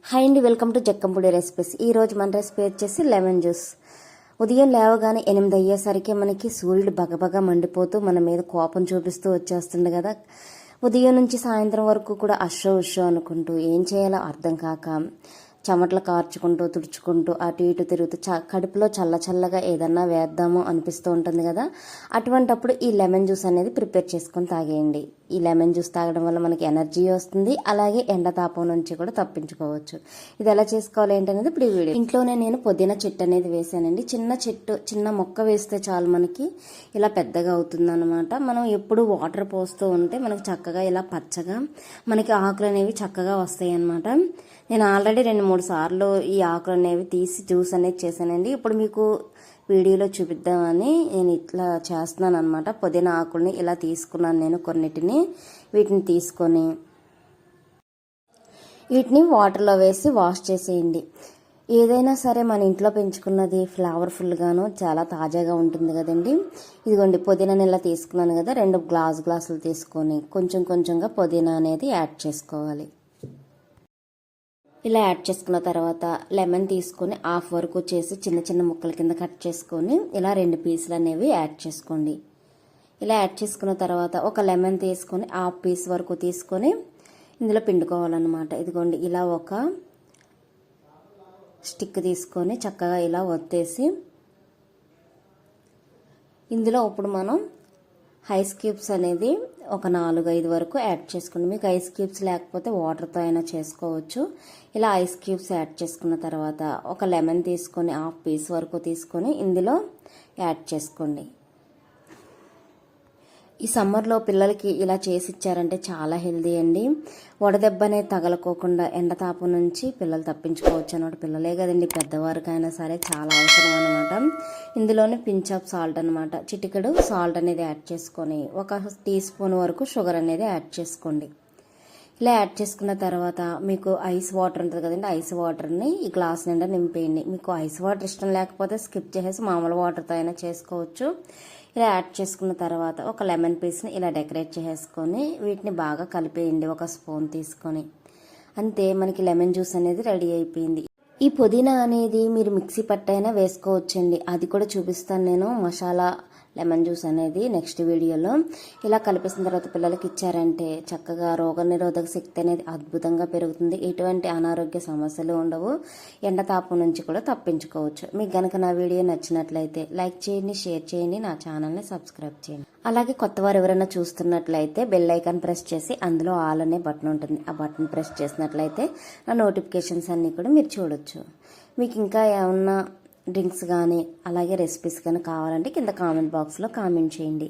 Hi అండి, welcome to Jakkampudi recipes. ఈరోజు మన రెసిపీ వచ్చేసి లెమన్ జ్యూస్. ఉదయం లేవగానే 8 అయ్యేసరికి మనకి సూర్యుడు బగబగా మండిపోతూ మన మీద కోపం చూపిస్తూ వచ్చేస్తుంది కదా. ఉదయం నుంచి సాయంత్రం వరకు కూడా అషో ఉషో అనుకుంటూ ఏం చేయాలో అర్థం కాక చెమటలు కార్చుకుంటూ తుడుచుకుంటూ అటు ఇటు తిరుగుతూ కడుపులో చల్లగా ఏదన్నా వేద్దామో అనిపిస్తూ ఉంటుంది కదా. అటువంటప్పుడు ఈ లెమన్ జ్యూస్ అనేది ప్రిపేర్ చేసుకొని తాగేయండి. ఈ లెమన్ జ్యూస్ తాగడం వల్ల మనకి ఎనర్జీ వస్తుంది, అలాగే ఎండతాపం నుంచి కూడా తప్పించుకోవచ్చు. ఇది ఎలా చేసుకోవాలి ఏంటనేది ఇప్పుడు ఈ వీడియో. ఇంట్లోనే నేను పుదీనా చెట్టు అనేది వేసానండి. చిన్న మొక్క వేస్తే చాలు మనకి ఇలా పెద్దగా అవుతుంది అనమాట. మనం ఎప్పుడు వాటర్ పోస్తూ ఉంటే మనకి చక్కగా ఇలా పచ్చగా మనకి ఆకులు అనేవి చక్కగా వస్తాయి అనమాట. నేను ఆల్రెడీ 2-3 సార్లు ఈ ఆకులు అనేవి తీసి జ్యూస్ అనేది చేశానండి. ఇప్పుడు మీకు వీడియోలో చూపిద్దామని నేను ఇట్లా చేస్తున్నాను అనమాట. పుదీనా ఆకుల్ని ఇలా తీసుకున్నాను నేను కొన్నిటిని. వీటిని తీసుకొని వీటిని వాటర్లో వేసి వాష్ చేసేయండి. ఏదైనా సరే మన ఇంట్లో పెంచుకున్నది ఫ్లేవర్ఫుల్గాను చాలా తాజాగా ఉంటుంది కదండి. ఇదిగోండి పుదీనాని ఇలా తీసుకున్నాను కదా. 2 గ్లాసులు తీసుకొని కొంచెంగా పుదీనా అనేది యాడ్ చేసుకోవాలి. ఇలా యాడ్ చేసుకున్న తర్వాత లెమన్ తీసుకొని హాఫ్ వరకు చేసి చిన్న ముక్కల కింద కట్ చేసుకొని ఇలా 2 పీసులు అనేవి యాడ్ చేసుకోండి. ఇలా యాడ్ చేసుకున్న తర్వాత ఒక లెమన్ తీసుకొని హాఫ్ పీస్ వరకు తీసుకొని ఇందులో పిండుకోవాలన్నమాట. ఇదిగోండి ఇలా ఒక స్టిక్ తీసుకొని చక్కగా ఇలా ఒత్తేసి ఇందులో ఇప్పుడు మనం ఐస్ క్యూబ్స్ అనేది ఒక 4-5 వరకు యాడ్ చేసుకోండి. మీకు ఐస్ క్యూబ్స్ లేకపోతే వాటర్తో అయినా చేసుకోవచ్చు. ఇలా ఐస్ క్యూబ్స్ యాడ్ చేసుకున్న తర్వాత ఒక లెమన్ తీసుకొని హాఫ్ పీస్ వరకు తీసుకొని ఇందులో యాడ్ చేసుకోండి. ఈ సమ్మర్లో పిల్లలకి ఇలా చేసి ఇచ్చారంటే చాలా హెల్దీ అండి. వడదెబ్బ అనేది తగలకోకుండా ఎండతాపం నుంచి పిల్లలు తప్పించుకోవచ్చు అన్నమాట. పిల్లలే కదండి, పెద్దవారికైనా సరే చాలా అవసరం అనమాట. ఇందులోనే పించ్ ఆఫ్ సాల్ట్ అనమాట, చిటికెడు సాల్ట్ అనేది యాడ్ చేసుకొని 1 టీ స్పూన్ వరకు షుగర్ అనేది యాడ్ చేసుకోండి. ఇలా యాడ్ చేసుకున్న తర్వాత మీకు ఐస్ వాటర్ ఉంటుంది కదండి, ఐస్ వాటర్ని ఈ గ్లాస్ నిండా నింపేయండి. మీకు ఐస్ వాటర్ ఇష్టం లేకపోతే స్కిప్ చేసేసి మామూలు వాటర్తో అయినా చేసుకోవచ్చు. ఇలా యాడ్ చేసుకున్న తర్వాత ఒక లెమన్ పీస్ని ఇలా డెకరేట్ చేసుకొని వీటిని బాగా కలిపేయండి 1 స్పూన్ తీసుకొని. అంతే, మనకి లెమన్ జ్యూస్ అనేది రెడీ అయిపోయింది. ఈ పుదీనా అనేది మీరు మిక్సీ పట్టైనా వేసుకోవచ్చండి. అది కూడా చూపిస్తాను నేను మసాలా లెమన్ జ్యూస్ అనేది నెక్స్ట్ వీడియోలో. ఇలా కలిపేసిన తర్వాత పిల్లలకి ఇచ్చారంటే చక్కగా రోగనిరోధక శక్తి అనేది అద్భుతంగా పెరుగుతుంది. ఎటువంటి అనారోగ్య సమస్యలు ఉండవు. ఎండతాపం నుంచి కూడా తప్పించుకోవచ్చు. మీకు గనక నా వీడియో నచ్చినట్లయితే లైక్ చేయండి, షేర్ చేయండి, నా ఛానల్ని సబ్స్క్రైబ్ చేయండి. అలాగే కొత్త వారు ఎవరైనా చూస్తున్నట్లయితే బెల్ ఐకాన్ ప్రెస్ చేసి అందులో ఆల్ అనే బటన్ ఉంటుంది. ఆ బటన్ ప్రెస్ చేసినట్లయితే నా నోటిఫికేషన్స్ అన్నీ కూడా మీరు చూడొచ్చు. మీకు ఇంకా ఏమన్నా డ్రింక్స్ కానీ అలాగే రెసిపీస్ కానీ కావాలంటే కింద కామెంట్ బాక్స్లో కామెంట్ చేయండి.